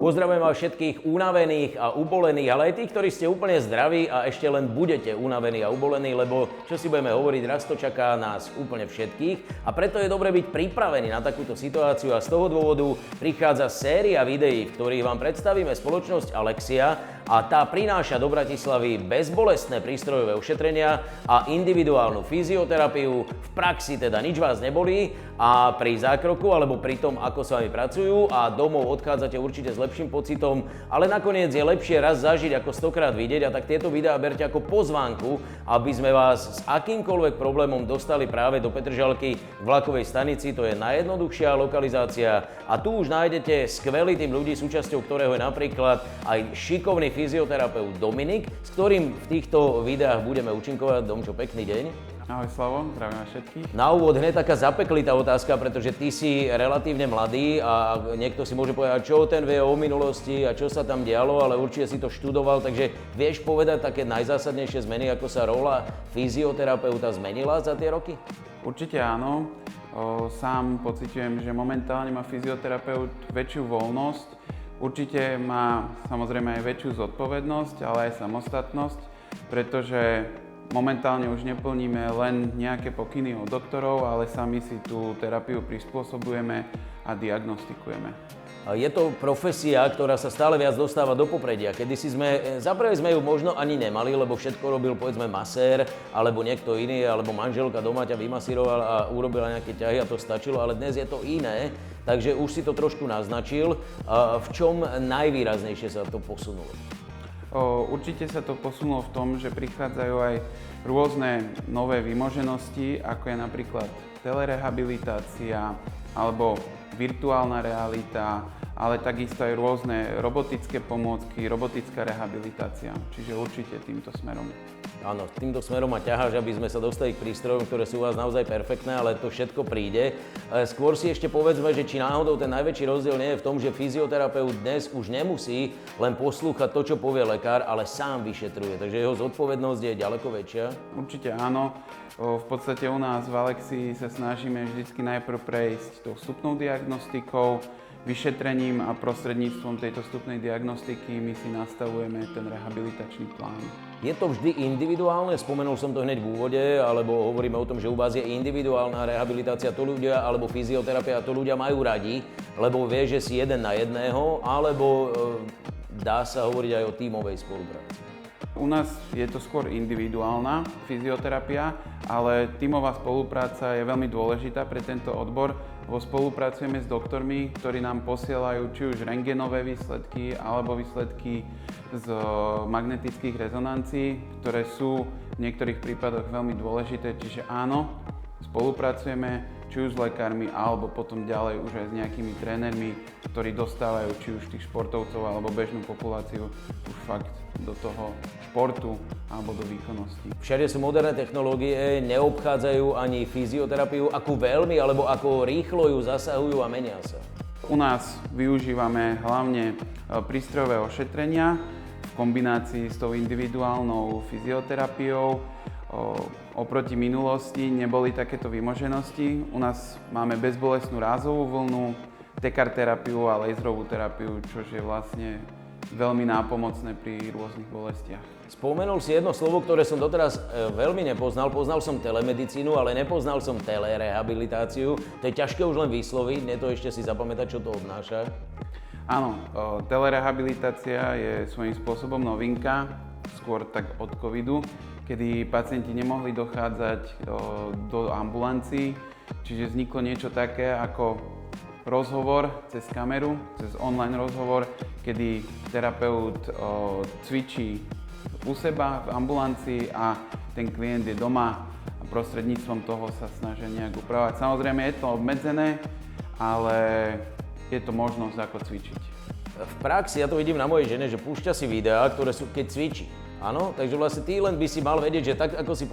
Pozdravujem vás všetkých unavených a ubolených, ale aj tých, ktorí ste úplne zdraví a ešte len budete unavení a ubolení, lebo čo si budeme hovoriť, raz to čaká nás úplne všetkých a preto je dobre byť pripravený na takúto situáciu a z toho dôvodu prichádza séria videí, v ktorých vám predstavíme spoločnosť Alexia a tá prináša do Bratislavy bezbolestné prístrojové ošetrenia a individuálnu fyzioterapiu. V praxi teda nič vás nebolí a pri zákroku alebo pri tom, ako s vami pracujú a domov odchádzate určite s lepším pocitom, ale nakoniec je lepšie raz zažiť ako 100-krát vidieť a tak tieto videá berte ako pozvánku, aby sme vás s akýmkoľvek problémom dostali práve do Petržalky v vlakovej stanici. To je najjednoduchšia lokalizácia a tu už nájdete skvelý tým ľudí, súčasťou ktorého je napríklad aj šikovný fyzioterapeut Dominik, s ktorým v týchto videách budeme účinkovať. Domčo, pekný deň. Ahoj Slavo, zdravím vás všetkých. Na úvod hneď taká zapeklitá otázka, pretože ty si relatívne mladý a niekto si môže povedať, čo ten vie o minulosti a čo sa tam dialo, ale určite si to študoval, takže vieš povedať také najzásadnejšie zmeny, ako sa rola fyzioterapeuta zmenila za tie roky? Určite áno. Sám pociťujem, že momentálne má fyzioterapeut väčšiu voľnosť. Určite má samozrejme aj väčšiu zodpovednosť, ale aj samostatnosť, pretože momentálne už neplníme len nejaké pokyny od doktorov, ale sami si tú terapiu prispôsobujeme a diagnostikujeme. Je to profesia, ktorá sa stále viac dostáva do popredia. Kedysi zaprvé sme ju možno ani nemali, lebo všetko robil povedzme masér, alebo niekto iný, alebo manželka doma ťa vymasírovala a urobila nejaké ťahy a to stačilo, ale dnes je to iné, takže už si to trošku naznačil. V čom najvýraznejšie sa to posunulo? Určite sa to posunulo v tom, že prichádzajú aj rôzne nové vymoženosti, ako je napríklad telerehabilitácia alebo virtuálna realita, ale takisto aj rôzne robotické pomôcky, robotická rehabilitácia. Čiže určite týmto smerom. Áno, týmto smerom ma ťaháš, aby sme sa dostali k prístrojom, ktoré sú u vás naozaj perfektné, ale to všetko príde. Skôr si ešte povedzme, že či náhodou ten najväčší rozdiel nie je v tom, že fyzioterapeut dnes už nemusí len poslúchať to, čo povie lekár, ale sám vyšetruje. Takže jeho zodpovednosť je ďaleko väčšia. Určite áno. V podstate u nás v Alexii sa snažíme vždycky najprv prejsť tou vstupnou diagnostikou, vyšetrením a prostredníctvom tejto vstupnej diagnostiky my si nastavujeme ten rehabilitačný plán. Je to vždy individuálne? Spomenul som to hneď v úvode, alebo hovoríme o tom, že u vás je individuálna rehabilitácia, to ľudia, alebo fyzioterapia, to ľudia majú radi, lebo vie, že si jeden na jedného, alebo dá sa hovoriť aj o tímovej spolupráci? U nás je to skôr individuálna fyzioterapia, ale tímová spolupráca je veľmi dôležitá pre tento odbor. Spolupracujeme s doktormi, ktorí nám posielajú či už rentgenové výsledky alebo výsledky z magnetických rezonancií, ktoré sú v niektorých prípadoch veľmi dôležité. Čiže áno, spolupracujeme či už s lekármi alebo potom ďalej už aj s nejakými trénermi, ktorí dostávajú či už tých športovcov alebo bežnú populáciu už fakt do toho športu alebo do výkonnosti. Všade sú moderné technológie, neobchádzajú ani fyzioterapiu, akú veľmi alebo ako rýchlo ju zasahujú a menia sa. U nás využívame hlavne prístrojové ošetrenia v kombinácii s tou individuálnou fyzioterapiou. Oproti minulosti neboli takéto vymoženosti. U nás máme bezbolestnú rázovú vlnu, tekar terapiu a laserovú terapiu, čo je vlastne veľmi nápomocné pri rôznych bolestiach. Spomenul si jedno slovo, ktoré som doteraz veľmi nepoznal. Poznal som telemedicínu, ale nepoznal som telerehabilitáciu. To je ťažké už len vysloviť, nie to ešte si zapamätať, čo to obnáša. Áno, telerehabilitácia je svojím spôsobom novinka, skôr tak od covidu, kedy pacienti nemohli dochádzať do ambulancií, čiže vzniklo niečo také ako rozhovor cez kameru, cez online rozhovor, kedy terapeut cvičí u seba v ambulancii a ten klient je doma a prostredníctvom toho sa snažia nejak upravovať. Samozrejme je to obmedzené, ale je to možnosť ako cvičiť. V praxi ja to vidím na mojej žene, že púšťa si videá, ktoré sú keď cvičí. Áno, takže vlastne ty len by si mal vedieť, že tak ako si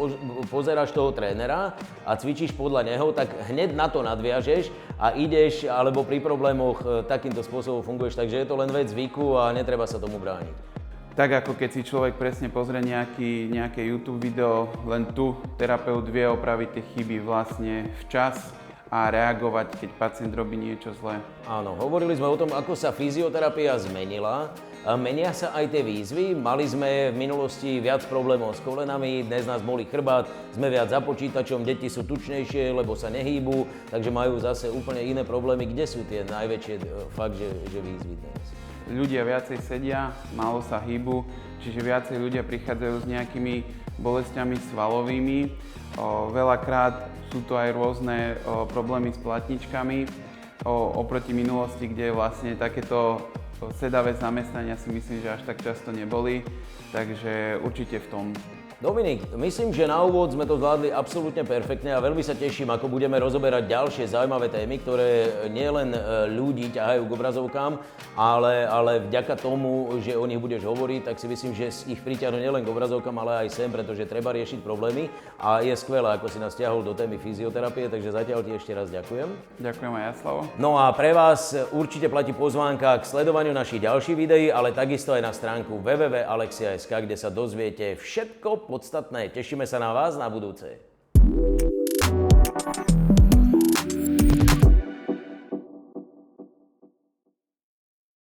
pozeráš toho trénera a cvičíš podľa neho, tak hneď na to nadviažeš a ideš, alebo pri problémoch takýmto spôsobom funguješ, takže je to len vec zvyku a netreba sa tomu brániť. Tak ako keď si človek presne pozrie nejaké YouTube video, len tu terapeut vie opraviť tie chyby vlastne včas a reagovať, keď pacient robí niečo zlé. Áno, hovorili sme o tom, ako sa fyzioterapia zmenila. Menia sa aj tie výzvy. Mali sme v minulosti viac problémov s kolenami, dnes nás bolí chrbát, sme viac za počítačom, deti sú tučnejšie, lebo sa nehýbu, takže majú zase úplne iné problémy. Kde sú tie najväčšie fakt, že výzvy dnes? Ľudia viacej sedia, málo sa hýbu, čiže viacej ľudia prichádzajú s nejakými bolestiami svalovými. Veľakrát sú to aj rôzne problémy s platničkami. Oproti minulosti, kde vlastne takéto sedavé zamestnania si myslím, že až tak často neboli, takže určite v tom. Dominik, myslím, že na úvod sme to zvládli absolútne perfektne a veľmi sa teším, ako budeme rozoberať ďalšie zaujímavé témy, ktoré nielen ľudí ťahajú k obrazovkám, ale vďaka tomu, že o nich budeš hovoriť, tak si myslím, že ich priťahnu nielen k obrazovkám, ale aj sem, pretože treba riešiť problémy a je skvelé, ako si nás ťahol do témy fyzioterapie, takže zatiaľ ti ešte raz ďakujem. Ďakujem aj ja, Slavo. No a pre vás určite platí pozvánka k sledovaniu našich ďalších videí, ale takisto aj na stránku www.alexia.sk, kde sa dozviete všetko podstatné. Tešíme sa na vás na budúce.